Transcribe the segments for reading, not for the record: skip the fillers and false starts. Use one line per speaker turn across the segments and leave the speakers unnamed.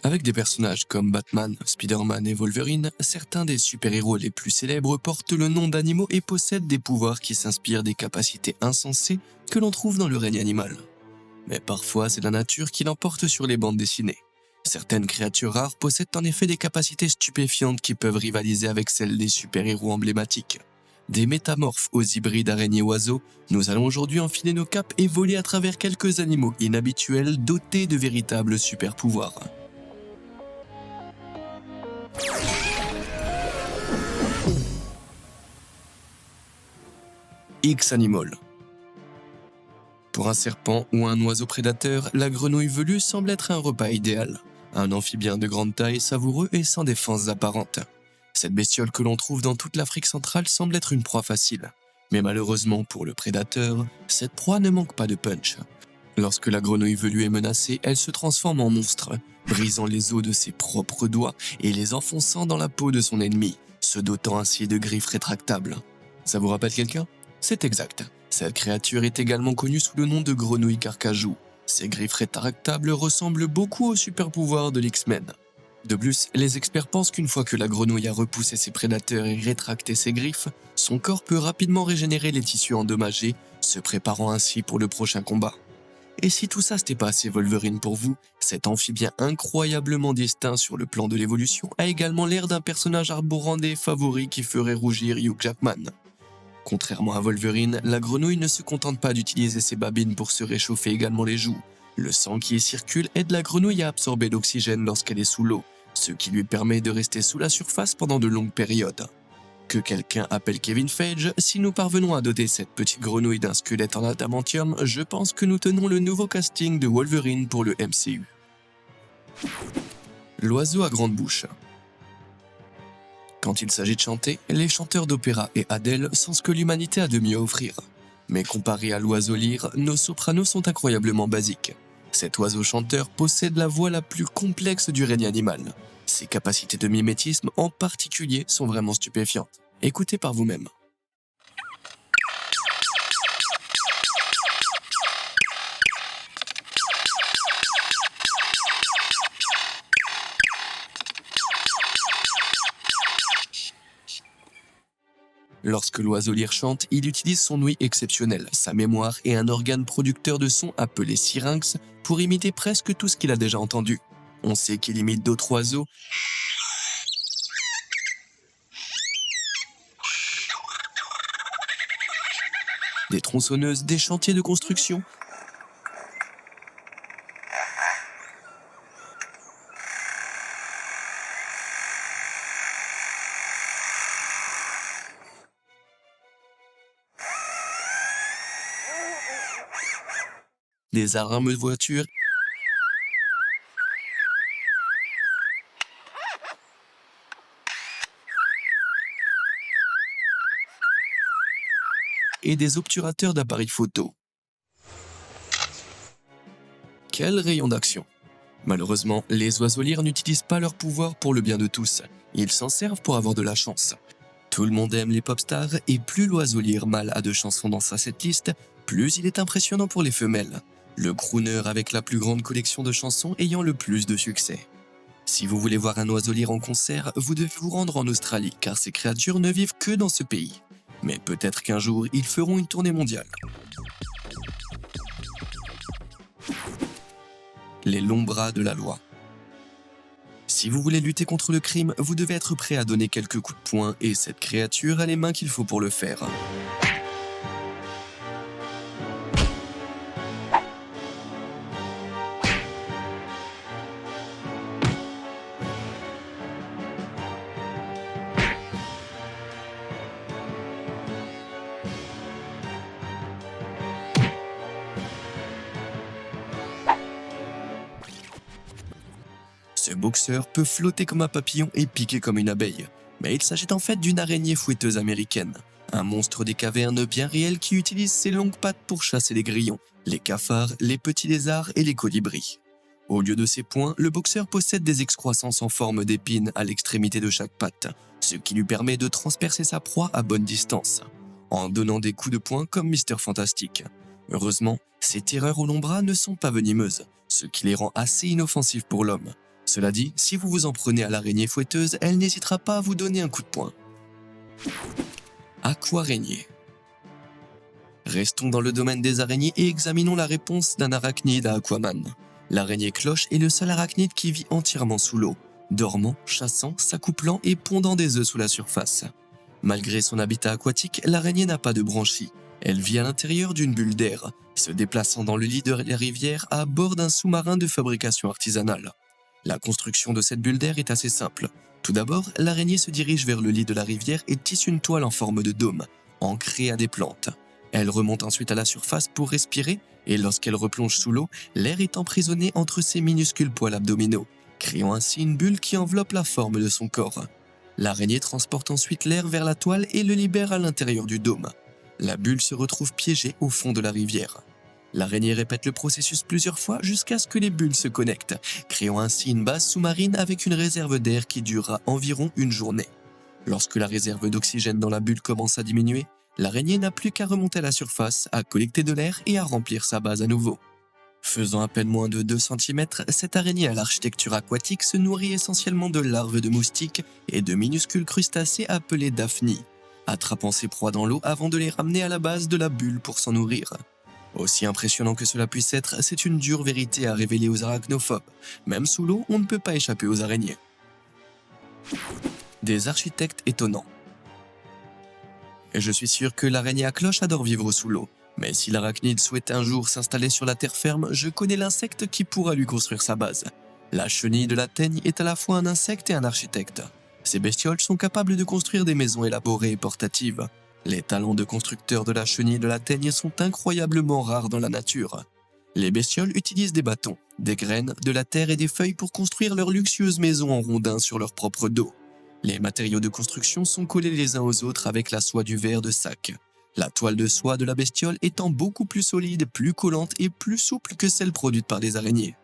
Avec des personnages comme Batman, Spider-Man et Wolverine, certains des super-héros les plus célèbres portent le nom d'animaux et possèdent des pouvoirs qui s'inspirent des capacités insensées que l'on trouve dans le règne animal. Mais parfois, c'est la nature qui l'emporte sur les bandes dessinées. Certaines créatures rares possèdent en effet des capacités stupéfiantes qui peuvent rivaliser avec celles des super-héros emblématiques. Des métamorphes aux hybrides araignées-oiseaux, nous allons aujourd'hui enfiler nos capes et voler à travers quelques animaux inhabituels dotés de véritables super-pouvoirs. X-Animal. Pour un serpent ou un oiseau prédateur, la grenouille velue semble être un repas idéal. Un amphibien de grande taille, savoureux et sans défenses apparentes. Cette bestiole que l'on trouve dans toute l'Afrique centrale semble être une proie facile. Mais malheureusement pour le prédateur, cette proie ne manque pas de punch. Lorsque la grenouille velue est menacée, elle se transforme en monstre, brisant les os de ses propres doigts et les enfonçant dans la peau de son ennemi, se dotant ainsi de griffes rétractables. Ça vous rappelle quelqu'un ? C'est exact. Cette créature est également connue sous le nom de grenouille carcajou. Ses griffes rétractables ressemblent beaucoup aux super-pouvoirs de l'X-Men. De plus, les experts pensent qu'une fois que la grenouille a repoussé ses prédateurs et rétracté ses griffes, son corps peut rapidement régénérer les tissus endommagés, se préparant ainsi pour le prochain combat. Et si tout ça c'était pas assez Wolverine pour vous, cet amphibien incroyablement distinct sur le plan de l'évolution a également l'air d'un personnage arborant des favoris qui ferait rougir Hugh Jackman. Contrairement à Wolverine, la grenouille ne se contente pas d'utiliser ses babines pour se réchauffer également les joues. Le sang qui y circule aide la grenouille à absorber l'oxygène lorsqu'elle est sous l'eau, ce qui lui permet de rester sous la surface pendant de longues périodes. Que quelqu'un appelle Kevin Feige, si nous parvenons à doter cette petite grenouille d'un squelette en adamantium, je pense que nous tenons le nouveau casting de Wolverine pour le MCU. L'oiseau à grande bouche. Quand il s'agit de chanter, les chanteurs d'opéra et Adele sont ce que l'humanité a de mieux à offrir. Mais comparé à l'oiseau lyre, nos sopranos sont incroyablement basiques. Cet oiseau chanteur possède la voix la plus complexe du règne animal. Ses capacités de mimétisme en particulier sont vraiment stupéfiantes. Écoutez par vous-même. Lorsque l'oiseau lyre chante, il utilise son ouïe exceptionnelle, sa mémoire et un organe producteur de son appelé syrinx pour imiter presque tout ce qu'il a déjà entendu. On sait qu'il imite d'autres oiseaux, des tronçonneuses, des chantiers de construction, des alarmes de voitures et des obturateurs d'appareils photo. Quel rayon d'action! Malheureusement, les oiseaux lyres n'utilisent pas leur pouvoir pour le bien de tous. Ils s'en servent pour avoir de la chance. Tout le monde aime les pop stars et plus l'oiseau lyre mâle a de chansons dans sa setlist, plus il est impressionnant pour les femelles. Le crooner avec la plus grande collection de chansons ayant le plus de succès. Si vous voulez voir un oiseau lyre en concert, vous devez vous rendre en Australie car ces créatures ne vivent que dans ce pays. Mais peut-être qu'un jour, ils feront une tournée mondiale. Les longs bras de la loi. Si vous voulez lutter contre le crime, vous devez être prêt à donner quelques coups de poing et cette créature a les mains qu'il faut pour le faire. Ce boxeur peut flotter comme un papillon et piquer comme une abeille. Mais il s'agit en fait d'une araignée fouetteuse américaine. Un monstre des cavernes bien réel qui utilise ses longues pattes pour chasser les grillons, les cafards, les petits lézards et les colibris. Au lieu de ses poings, le boxeur possède des excroissances en forme d'épines à l'extrémité de chaque patte, ce qui lui permet de transpercer sa proie à bonne distance, en donnant des coups de poing comme Mr. Fantastic. Heureusement, ces terreurs aux longs bras ne sont pas venimeuses, ce qui les rend assez inoffensifs pour l'homme. Cela dit, si vous vous en prenez à l'araignée fouetteuse, elle n'hésitera pas à vous donner un coup de poing. Aquaraignée. Restons dans le domaine des araignées et examinons la réponse d'un arachnide à Aquaman. L'araignée cloche est le seul arachnide qui vit entièrement sous l'eau, dormant, chassant, s'accouplant et pondant des œufs sous la surface. Malgré son habitat aquatique, l'araignée n'a pas de branchies. Elle vit à l'intérieur d'une bulle d'air, se déplaçant dans le lit de la rivière à bord d'un sous-marin de fabrication artisanale. La construction de cette bulle d'air est assez simple. Tout d'abord, l'araignée se dirige vers le lit de la rivière et tisse une toile en forme de dôme, ancrée à des plantes. Elle remonte ensuite à la surface pour respirer et lorsqu'elle replonge sous l'eau, l'air est emprisonné entre ses minuscules poils abdominaux, créant ainsi une bulle qui enveloppe la forme de son corps. L'araignée transporte ensuite l'air vers la toile et le libère à l'intérieur du dôme. La bulle se retrouve piégée au fond de la rivière. L'araignée répète le processus plusieurs fois jusqu'à ce que les bulles se connectent, créant ainsi une base sous-marine avec une réserve d'air qui durera environ une journée. Lorsque la réserve d'oxygène dans la bulle commence à diminuer, l'araignée n'a plus qu'à remonter à la surface, à collecter de l'air et à remplir sa base à nouveau. Faisant à peine moins de 2 cm, cette araignée à l'architecture aquatique se nourrit essentiellement de larves de moustiques et de minuscules crustacés appelés daphnies, attrapant ses proies dans l'eau avant de les ramener à la base de la bulle pour s'en nourrir. Aussi impressionnant que cela puisse être, c'est une dure vérité à révéler aux arachnophobes. Même sous l'eau, on ne peut pas échapper aux araignées. Des architectes étonnants. Je suis sûr que l'araignée à cloche adore vivre sous l'eau. Mais si l'arachnide souhaite un jour s'installer sur la terre ferme, je connais l'insecte qui pourra lui construire sa base. La chenille de la teigne est à la fois un insecte et un architecte. Ces bestioles sont capables de construire des maisons élaborées et portatives. Les talents de constructeur de la chenille de la teigne sont incroyablement rares dans la nature. Les bestioles utilisent des bâtons, des graines, de la terre et des feuilles pour construire leurs luxueuses maisons en rondins sur leur propre dos. Les matériaux de construction sont collés les uns aux autres avec la soie du verre de sac. La toile de soie de la bestiole étant beaucoup plus solide, plus collante et plus souple que celle produite par les araignées.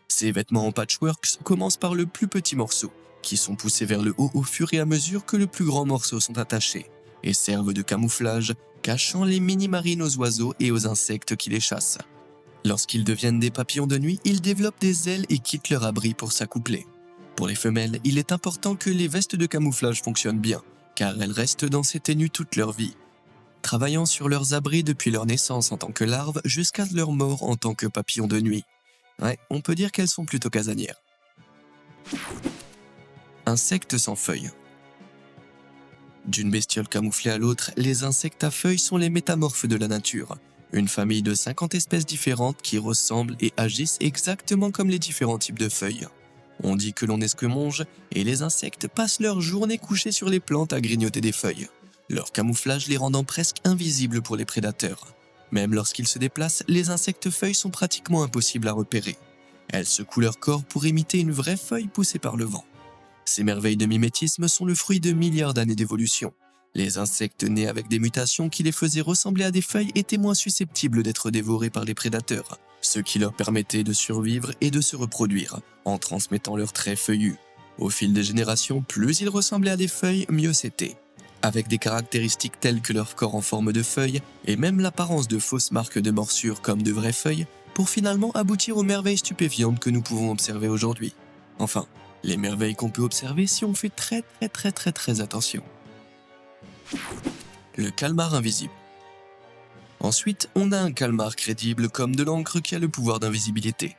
Ces vêtements en patchwork commencent par le plus petit morceau, qui sont poussés vers le haut au fur et à mesure que le plus grand morceau sont attachés, et servent de camouflage, cachant les mini-marines aux oiseaux et aux insectes qui les chassent. Lorsqu'ils deviennent des papillons de nuit, ils développent des ailes et quittent leur abri pour s'accoupler. Pour les femelles, il est important que les vestes de camouflage fonctionnent bien, car elles restent dans ces tenues toute leur vie, travaillant sur leurs abris depuis leur naissance en tant que larves jusqu'à leur mort en tant que papillons de nuit. Ouais, on peut dire qu'elles sont plutôt casanières. Insectes sans feuilles. D'une bestiole camouflée à l'autre, les insectes à feuilles sont les métamorphes de la nature, une famille de 50 espèces différentes qui ressemblent et agissent exactement comme les différents types de feuilles. On dit que l'on est ce que mange, et les insectes passent leur journée couchés sur les plantes à grignoter des feuilles, leur camouflage les rendant presque invisibles pour les prédateurs. Même lorsqu'ils se déplacent, les insectes-feuilles sont pratiquement impossibles à repérer. Elles secouent leur corps pour imiter une vraie feuille poussée par le vent. Ces merveilles de mimétisme sont le fruit de milliards d'années d'évolution. Les insectes nés avec des mutations qui les faisaient ressembler à des feuilles étaient moins susceptibles d'être dévorés par les prédateurs, ce qui leur permettait de survivre et de se reproduire, en transmettant leurs traits feuillus. Au fil des générations, plus ils ressemblaient à des feuilles, mieux c'était. Avec des caractéristiques telles que leur corps en forme de feuille et même l'apparence de fausses marques de morsure comme de vraies feuilles, pour finalement aboutir aux merveilles stupéfiantes que nous pouvons observer aujourd'hui. Enfin, les merveilles qu'on peut observer si on fait très attention. Le calmar invisible. Ensuite, on a un calmar crédible comme de l'encre qui a le pouvoir d'invisibilité.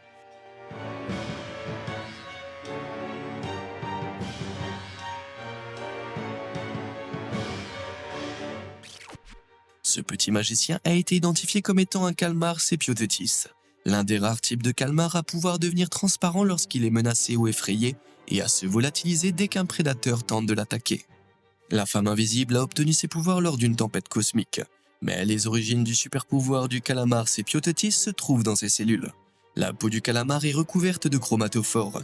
Ce petit magicien a été identifié comme étant un calmar Sepiotetis, l'un des rares types de calmar à pouvoir devenir transparent lorsqu'il est menacé ou effrayé et à se volatiliser dès qu'un prédateur tente de l'attaquer. La femme invisible a obtenu ses pouvoirs lors d'une tempête cosmique, mais les origines du super-pouvoir du calamar Sepiotetis se trouvent dans ses cellules. La peau du calamar est recouverte de chromatophores,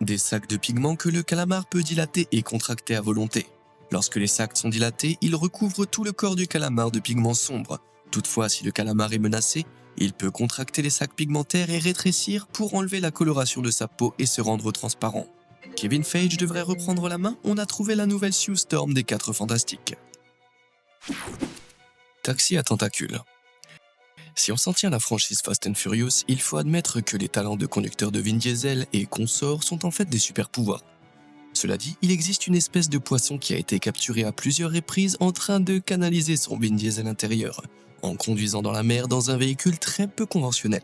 des sacs de pigments que le calamar peut dilater et contracter à volonté. Lorsque les sacs sont dilatés, ils recouvrent tout le corps du calamar de pigments sombres. Toutefois, si le calamar est menacé, il peut contracter les sacs pigmentaires et rétrécir pour enlever la coloration de sa peau et se rendre transparent. Kevin Feige devrait reprendre la main, on a trouvé la nouvelle Sue Storm des 4 Fantastiques. Taxi à tentacules. Si on s'en tient à la franchise Fast and Furious, il faut admettre que les talents de conducteur de Vin Diesel et consorts sont en fait des super pouvoirs. Cela dit, il existe une espèce de poisson qui a été capturé à plusieurs reprises en train de canaliser son Vin Diesel intérieur, en conduisant dans la mer dans un véhicule très peu conventionnel.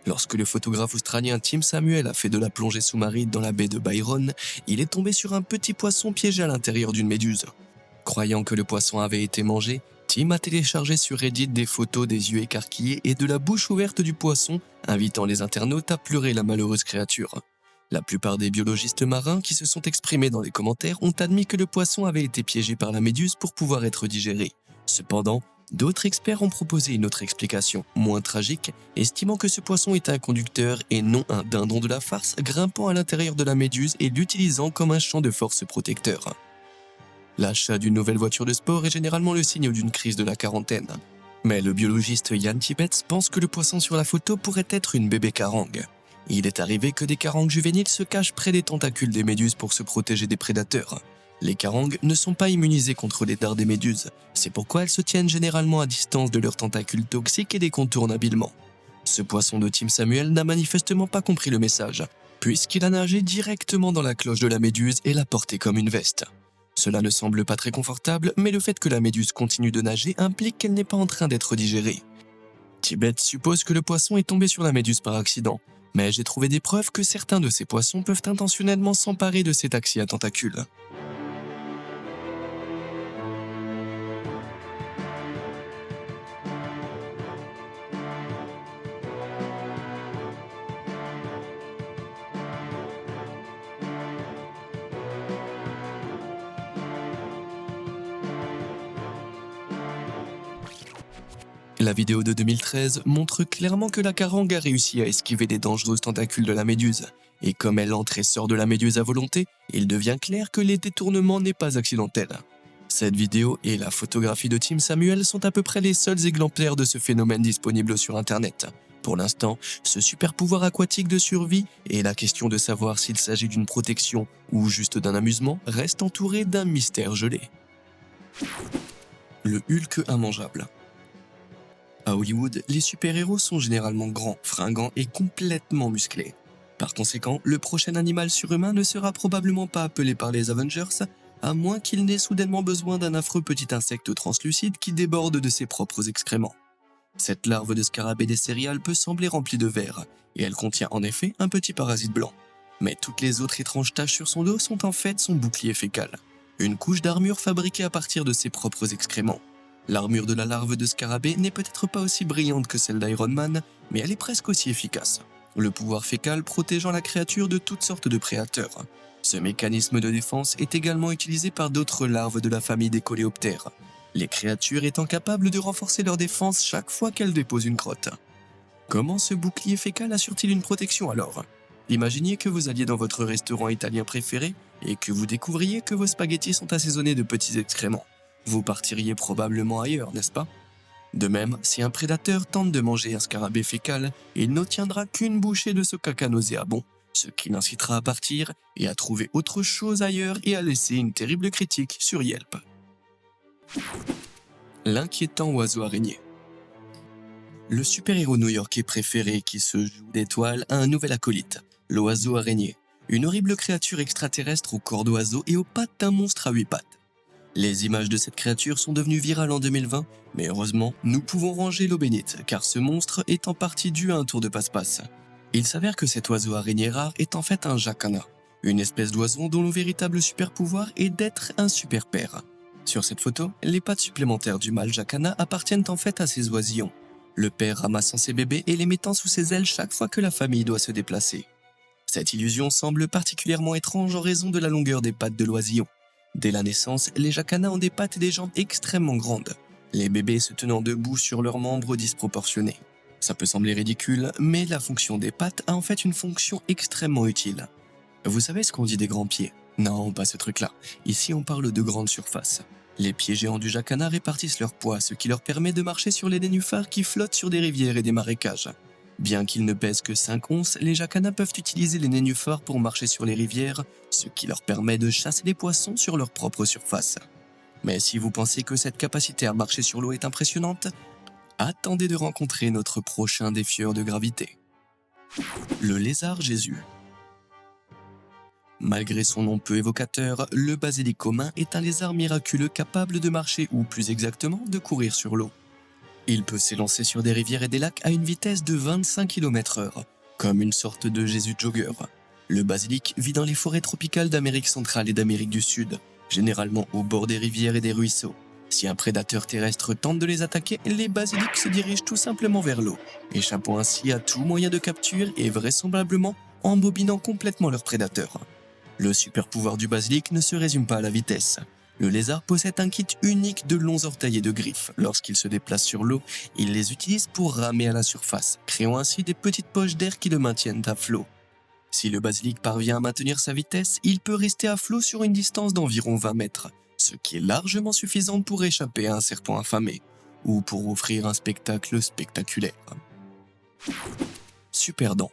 Lorsque le photographe australien Tim Samuel a fait de la plongée sous-marine dans la baie de Byron, il est tombé sur un petit poisson piégé à l'intérieur d'une méduse. Croyant que le poisson avait été mangé, Tim a téléchargé sur Reddit des photos des yeux écarquillés et de la bouche ouverte du poisson, invitant les internautes à pleurer la malheureuse créature. La plupart des biologistes marins qui se sont exprimés dans les commentaires ont admis que le poisson avait été piégé par la méduse pour pouvoir être digéré. Cependant, d'autres experts ont proposé une autre explication, moins tragique, estimant que ce poisson est un conducteur et non un dindon de la farce grimpant à l'intérieur de la méduse et l'utilisant comme un champ de force protecteur. L'achat d'une nouvelle voiture de sport est généralement le signe d'une crise de la quarantaine. Mais le biologiste Jan Tibets pense que le poisson sur la photo pourrait être une bébé carangue. Il est arrivé que des carangues juvéniles se cachent près des tentacules des méduses pour se protéger des prédateurs. Les carangues ne sont pas immunisées contre les dards des méduses, c'est pourquoi elles se tiennent généralement à distance de leurs tentacules toxiques et les contournent habilement. Ce poisson de Tim Samuel n'a manifestement pas compris le message, puisqu'il a nagé directement dans la cloche de la méduse et l'a portée comme une veste. Cela ne semble pas très confortable, mais le fait que la méduse continue de nager implique qu'elle n'est pas en train d'être digérée. Tibet suppose que le poisson est tombé sur la méduse par accident, mais j'ai trouvé des preuves que certains de ces poissons peuvent intentionnellement s'emparer de ces taxis à tentacules. La vidéo de 2013 montre clairement que la carangue a réussi à esquiver les dangereuses tentacules de la méduse, et comme elle entre et sort de la méduse à volonté, il devient clair que les détournements n'est pas accidentel. Cette vidéo et la photographie de Tim Samuel sont à peu près les seuls exemplaires de ce phénomène disponibles sur internet. Pour l'instant, ce super pouvoir aquatique de survie et la question de savoir s'il s'agit d'une protection ou juste d'un amusement reste entouré d'un mystère gelé. Le Hulk immangeable. À Hollywood, les super-héros sont généralement grands, fringants et complètement musclés. Par conséquent, le prochain animal surhumain ne sera probablement pas appelé par les Avengers, à moins qu'il n'ait soudainement besoin d'un affreux petit insecte translucide qui déborde de ses propres excréments. Cette larve de scarabée des céréales peut sembler remplie de verre, et elle contient en effet un petit parasite blanc. Mais toutes les autres étranges taches sur son dos sont en fait son bouclier fécal, une couche d'armure fabriquée à partir de ses propres excréments. L'armure de la larve de scarabée n'est peut-être pas aussi brillante que celle d'Iron Man, mais elle est presque aussi efficace. Le pouvoir fécal protégeant la créature de toutes sortes de prédateurs. Ce mécanisme de défense est également utilisé par d'autres larves de la famille des coléoptères, les créatures étant capables de renforcer leur défense chaque fois qu'elles déposent une crotte. Comment ce bouclier fécal assure-t-il une protection alors ? Imaginez que vous alliez dans votre restaurant italien préféré et que vous découvriez que vos spaghettis sont assaisonnés de petits excréments. Vous partiriez probablement ailleurs, n'est-ce pas ? De même, si un prédateur tente de manger un scarabée fécal, il n'obtiendra qu'une bouchée de ce caca nauséabond, ce qui l'incitera à partir et à trouver autre chose ailleurs et à laisser une terrible critique sur Yelp. L'inquiétant oiseau araignée. Le super-héros new-yorkais préféré qui se joue d'étoiles a un nouvel acolyte, l'oiseau araignée, une horrible créature extraterrestre au corps d'oiseau et aux pattes d'un monstre à 8 pattes. Les images de cette créature sont devenues virales en 2020, mais heureusement, nous pouvons ranger l'eau bénite, car ce monstre est en partie dû à un tour de passe-passe. Il s'avère que cet oiseau araignée rare est en fait un jacana, une espèce d'oiseau dont le véritable super-pouvoir est d'être un super-père. Sur cette photo, les pattes supplémentaires du mâle jacana appartiennent en fait à ses oisillons, le père ramassant ses bébés et les mettant sous ses ailes chaque fois que la famille doit se déplacer. Cette illusion semble particulièrement étrange en raison de la longueur des pattes de l'oisillon. Dès la naissance, les jacanas ont des pattes et des jambes extrêmement grandes, les bébés se tenant debout sur leurs membres disproportionnés. Ça peut sembler ridicule, mais la fonction des pattes a en fait une fonction extrêmement utile. Vous savez ce qu'on dit des grands pieds ? Non, pas ce truc-là. Ici, on parle de grande surface. Les pieds géants du jacana répartissent leur poids, ce qui leur permet de marcher sur les nénuphars qui flottent sur des rivières et des marécages. Bien qu'ils ne pèsent que 5 onces, les jacanas peuvent utiliser les nénuphars pour marcher sur les rivières, ce qui leur permet de chasser les poissons sur leur propre surface. Mais si vous pensez que cette capacité à marcher sur l'eau est impressionnante, Attendez de rencontrer notre prochain défieur de gravité. Le lézard Jésus. Malgré son nom peu évocateur, le basilic commun est un lézard miraculeux capable de marcher ou plus exactement de courir sur l'eau. Il peut s'élancer sur des rivières et des lacs à une vitesse de 25 km/h, comme une sorte de Jésus jogger. Le basilic vit dans les forêts tropicales d'Amérique centrale et d'Amérique du Sud, généralement au bord des rivières et des ruisseaux. Si un prédateur terrestre tente de les attaquer, les basilics se dirigent tout simplement vers l'eau, échappant ainsi à tout moyen de capture et vraisemblablement embobinant complètement leur prédateur. Le super pouvoir du basilic ne se résume pas à la vitesse. Le lézard possède un kit unique de longs orteils et de griffes. Lorsqu'il se déplace sur l'eau, il les utilise pour ramer à la surface, créant ainsi des petites poches d'air qui le maintiennent à flot. Si le basilic parvient à maintenir sa vitesse, il peut rester à flot sur une distance d'environ 20 mètres, ce qui est largement suffisant pour échapper à un serpent affamé, ou pour offrir un spectacle spectaculaire. Super dent.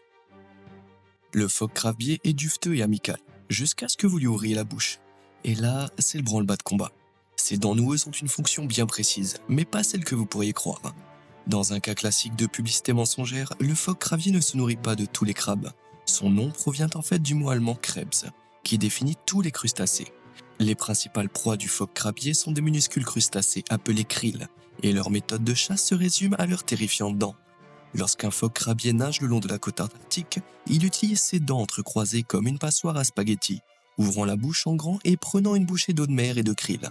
Le phoque crabier est duveteux et amical, jusqu'à ce que vous lui ouvriez la bouche. Et là, c'est le branle-bas de combat. Ses dents noueuses ont une fonction bien précise, mais pas celle que vous pourriez croire. Dans un cas classique de publicité mensongère, le phoque crabier ne se nourrit pas de tous les crabes. Son nom provient en fait du mot allemand Krebs, qui définit tous les crustacés. Les principales proies du phoque crabier sont des minuscules crustacés appelés krills, et leur méthode de chasse se résume à leurs terrifiantes dents. Lorsqu'un phoque crabier nage le long de la côte antarctique, il utilise ses dents entrecroisées comme une passoire à spaghetti, ouvrant la bouche en grand et prenant une bouchée d'eau de mer et de krill.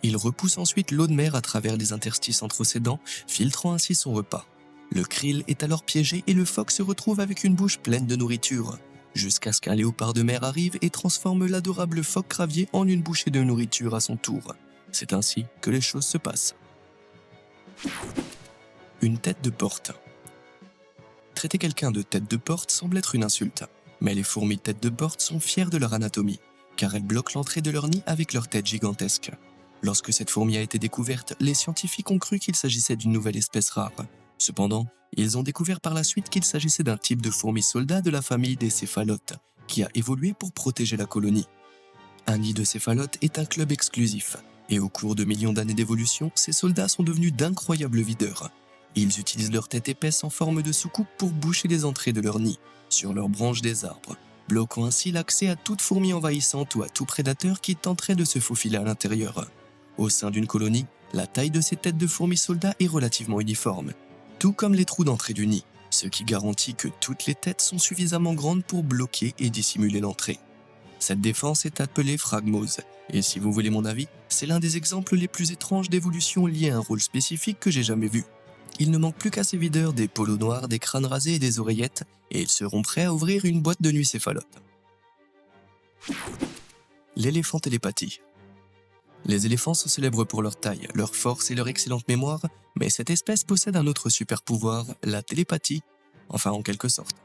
Il repousse ensuite l'eau de mer à travers les interstices entre ses dents, filtrant ainsi son repas. Le krill est alors piégé et le phoque se retrouve avec une bouche pleine de nourriture, jusqu'à ce qu'un léopard de mer arrive et transforme l'adorable phoque crabier en une bouchée de nourriture à son tour. C'est ainsi que les choses se passent. Une tête de porte. Traiter quelqu'un de tête de porte semble être une insulte, mais les fourmis tête de porte sont fières de leur anatomie, car elles bloquent l'entrée de leur nid avec leur tête gigantesque. Lorsque cette fourmi a été découverte, les scientifiques ont cru qu'il s'agissait d'une nouvelle espèce rare. Cependant, ils ont découvert par la suite qu'il s'agissait d'un type de fourmi soldat de la famille des céphalotes, qui a évolué pour protéger la colonie. Un nid de céphalotes est un club exclusif, et au cours de millions d'années d'évolution, ces soldats sont devenus d'incroyables videurs. Ils utilisent leur tête épaisse en forme de soucoupe pour boucher les entrées de leur nid, sur leurs branches des arbres, bloquant ainsi l'accès à toute fourmi envahissante ou à tout prédateur qui tenterait de se faufiler à l'intérieur. Au sein d'une colonie, la taille de ces têtes de fourmis soldats est relativement uniforme, tout comme les trous d'entrée du nid, ce qui garantit que toutes les têtes sont suffisamment grandes pour bloquer et dissimuler l'entrée. Cette défense est appelée phragmose, et si vous voulez mon avis, c'est l'un des exemples les plus étranges d'évolution liés à un rôle spécifique que j'ai jamais vu. Il ne manque plus qu'à ces videurs des polos noirs, des crânes rasés et des oreillettes, et ils seront prêts à ouvrir une boîte de nuit céphalote. L'éléphant télépathie. Les éléphants sont célèbres pour leur taille, leur force et leur excellente mémoire, mais cette espèce possède un autre super pouvoir, la télépathie, enfin en quelque sorte.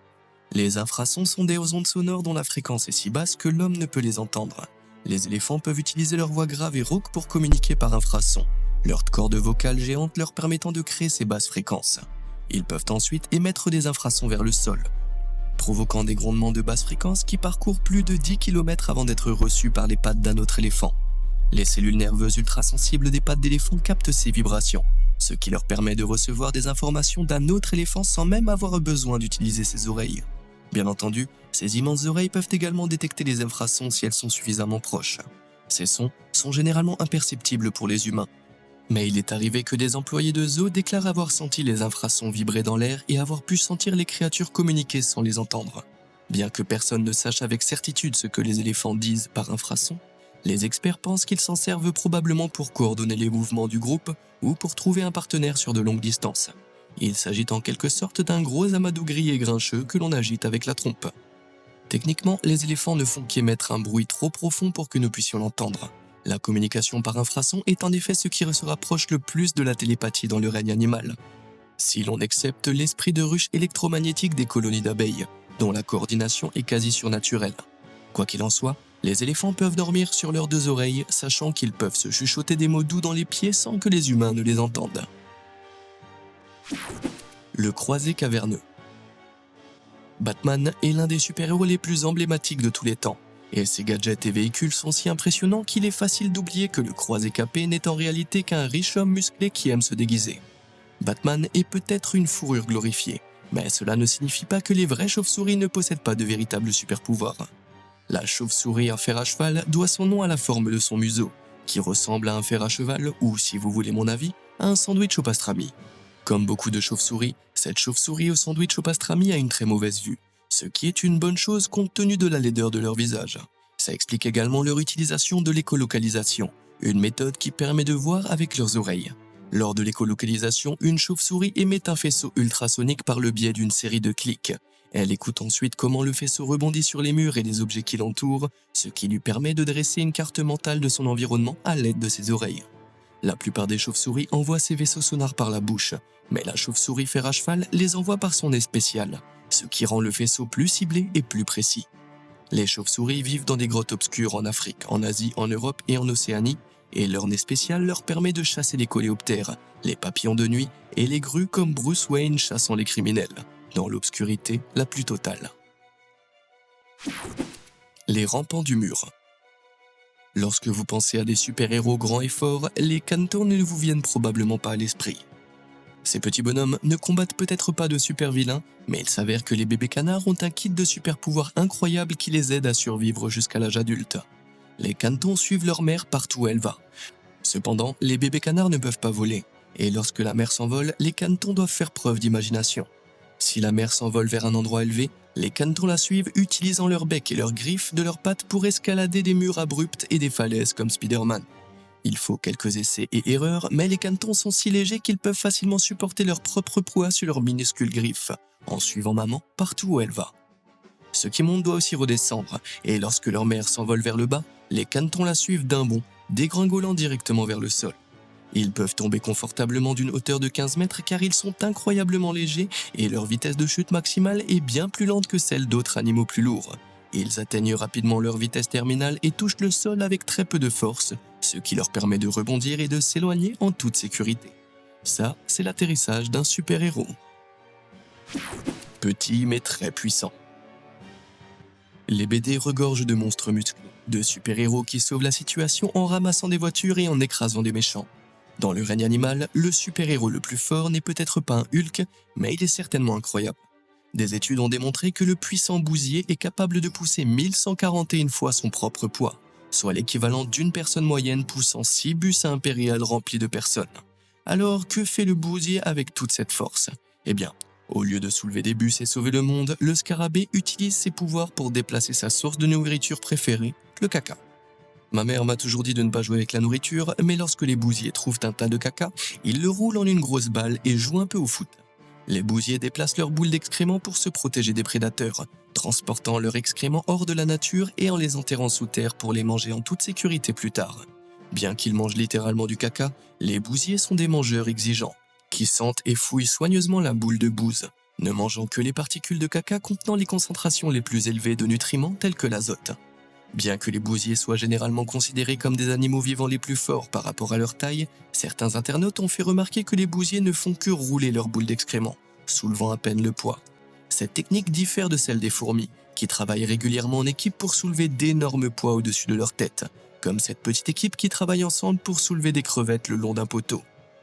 Les infrasons sont des ondes sonores dont la fréquence est si basse que l'homme ne peut les entendre. Les éléphants peuvent utiliser leur voix grave et rauque pour communiquer par infrasons, leurs cordes vocales géantes leur permettant de créer ces basses fréquences. Ils peuvent ensuite émettre des infrasons vers le sol, provoquant des grondements de basse fréquence qui parcourent plus de 10 km avant d'être reçus par les pattes d'un autre éléphant. Les cellules nerveuses ultrasensibles des pattes d'éléphant captent ces vibrations, ce qui leur permet de recevoir des informations d'un autre éléphant sans même avoir besoin d'utiliser ses oreilles. Bien entendu, ces immenses oreilles peuvent également détecter les infrasons si elles sont suffisamment proches. Ces sons sont généralement imperceptibles pour les humains, mais il est arrivé que des employés de zoo déclarent avoir senti les infrasons vibrer dans l'air et avoir pu sentir les créatures communiquer sans les entendre. Bien que personne ne sache avec certitude ce que les éléphants disent par infrasons, les experts pensent qu'ils s'en servent probablement pour coordonner les mouvements du groupe ou pour trouver un partenaire sur de longues distances. Il s'agit en quelque sorte d'un gros amadou gris et grincheux que l'on agite avec la trompe. Techniquement, les éléphants ne font qu'émettre un bruit trop profond pour que nous puissions l'entendre. La communication par infrasons est en effet ce qui se rapproche le plus de la télépathie dans le règne animal. Si l'on accepte l'esprit de ruche électromagnétique des colonies d'abeilles, dont la coordination est quasi surnaturelle. Quoi qu'il en soit, les éléphants peuvent dormir sur leurs deux oreilles, sachant qu'ils peuvent se chuchoter des mots doux dans les pieds sans que les humains ne les entendent. Le croisé caverneux. Batman est l'un des super-héros les plus emblématiques de tous les temps, et ses gadgets et véhicules sont si impressionnants qu'il est facile d'oublier que le croisé capé n'est en réalité qu'un riche homme musclé qui aime se déguiser. Batman est peut-être une fourrure glorifiée, mais cela ne signifie pas que les vraies chauves-souris ne possèdent pas de véritables super-pouvoirs. La chauve-souris à fer à cheval doit son nom à la forme de son museau, qui ressemble à un fer à cheval ou, si vous voulez mon avis, à un sandwich au pastrami. Comme beaucoup de chauves-souris, cette chauve-souris au sandwich au pastrami a une très mauvaise vue, ce qui est une bonne chose compte tenu de la laideur de leur visage. Ça explique également leur utilisation de l'écolocalisation, une méthode qui permet de voir avec leurs oreilles. Lors de l'écolocalisation, une chauve-souris émet un faisceau ultrasonique par le biais d'une série de clics. Elle écoute ensuite comment le faisceau rebondit sur les murs et les objets qui l'entourent, ce qui lui permet de dresser une carte mentale de son environnement à l'aide de ses oreilles. La plupart des chauves-souris envoient ces vaisseaux sonars par la bouche, mais la chauve-souris fer à cheval les envoie par son nez spécial, ce qui rend le faisceau plus ciblé et plus précis. Les chauves-souris vivent dans des grottes obscures en Afrique, en Asie, en Europe et en Océanie, et leur nez spécial leur permet de chasser les coléoptères, les papillons de nuit et les grues comme Bruce Wayne chassant les criminels, dans l'obscurité la plus totale. Les rampants du mur. Lorsque vous pensez à des super-héros grands et forts, les cantons ne vous viennent probablement pas à l'esprit. Ces petits bonhommes ne combattent peut-être pas de super-vilains, mais il s'avère que les bébés canards ont un kit de super-pouvoirs incroyables qui les aide à survivre jusqu'à l'âge adulte. Les cantons suivent leur mère partout où elle va. Cependant, les bébés canards ne peuvent pas voler, et lorsque la mère s'envole, les cantons doivent faire preuve d'imagination. Si la mère s'envole vers un endroit élevé, les cantons la suivent utilisant leur bec et leurs griffes de leurs pattes pour escalader des murs abrupts et des falaises comme Spider-Man. Il faut quelques essais et erreurs, mais les cantons sont si légers qu'ils peuvent facilement supporter leur propre poids sur leurs minuscules griffes, en suivant maman partout où elle va. Ce qui monte doit aussi redescendre, et lorsque leur mère s'envole vers le bas, les cantons la suivent d'un bond, dégringolant directement vers le sol. Ils peuvent tomber confortablement d'une hauteur de 15 mètres car ils sont incroyablement légers et leur vitesse de chute maximale est bien plus lente que celle d'autres animaux plus lourds. Ils atteignent rapidement leur vitesse terminale et touchent le sol avec très peu de force, ce qui leur permet de rebondir et de s'éloigner en toute sécurité. Ça, c'est l'atterrissage d'un super-héros. Petit mais très puissant. Les BD regorgent de monstres musclés, de super-héros qui sauvent la situation en ramassant des voitures et en écrasant des méchants. Dans le règne animal, le super-héros le plus fort n'est peut-être pas un Hulk, mais il est certainement incroyable. Des études ont démontré que le puissant Bousier est capable de pousser 1141 fois son propre poids, soit l'équivalent d'une personne moyenne poussant 6 bus impériales remplis de personnes. Alors, que fait le Bousier avec toute cette force? Eh bien, au lieu de soulever des bus et sauver le monde, le scarabée utilise ses pouvoirs pour déplacer sa source de nourriture préférée, le caca. Ma mère m'a toujours dit de ne pas jouer avec la nourriture, mais lorsque les bousiers trouvent un tas de caca, ils le roulent en une grosse balle et jouent un peu au foot. Les bousiers déplacent leurs boules d'excréments pour se protéger des prédateurs, transportant leurs excréments hors de la nature et en les enterrant sous terre pour les manger en toute sécurité plus tard. Bien qu'ils mangent littéralement du caca, les bousiers sont des mangeurs exigeants, qui sentent et fouillent soigneusement la boule de bouse, ne mangeant que les particules de caca contenant les concentrations les plus élevées de nutriments tels que l'azote. Bien que les bousiers soient généralement considérés comme des animaux vivants les plus forts par rapport à leur taille, certains internautes ont fait remarquer que les bousiers ne font que rouler leur boule d'excréments, soulevant à peine le poids. Cette technique diffère de celle des fourmis, qui travaillent régulièrement en équipe pour soulever d'énormes poids au-dessus de leur tête, comme cette petite équipe qui travaille ensemble pour soulever des crevettes le long d'un poteau.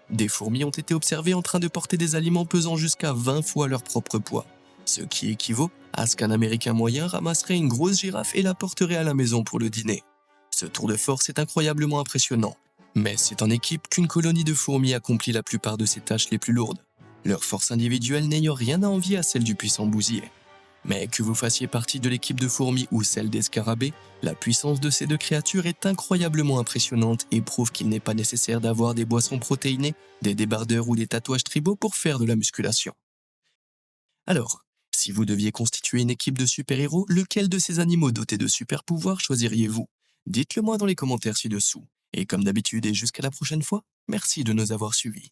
Des fourmis ont été observées en train de porter des aliments pesant jusqu'à 20 fois leur propre poids, ce qui équivaut à ce qu'un Américain moyen ramasserait une grosse girafe et la porterait à la maison pour le dîner. Ce tour de force est incroyablement impressionnant, mais c'est en équipe qu'une colonie de fourmis accomplit la plupart de ses tâches les plus lourdes, leur force individuelle n'ayant rien à envier à celle du puissant bousier. Mais que vous fassiez partie de l'équipe de fourmis ou celle des scarabées, la puissance de ces deux créatures est incroyablement impressionnante et prouve qu'il n'est pas nécessaire d'avoir des boissons protéinées, des débardeurs ou des tatouages tribaux pour faire de la musculation. Alors, si vous deviez constituer une équipe de super-héros, lequel de ces animaux dotés de super-pouvoirs choisiriez-vous? Dites-le moi dans les commentaires ci-dessous. Et comme d'habitude et jusqu'à la prochaine fois, merci de nous avoir suivis.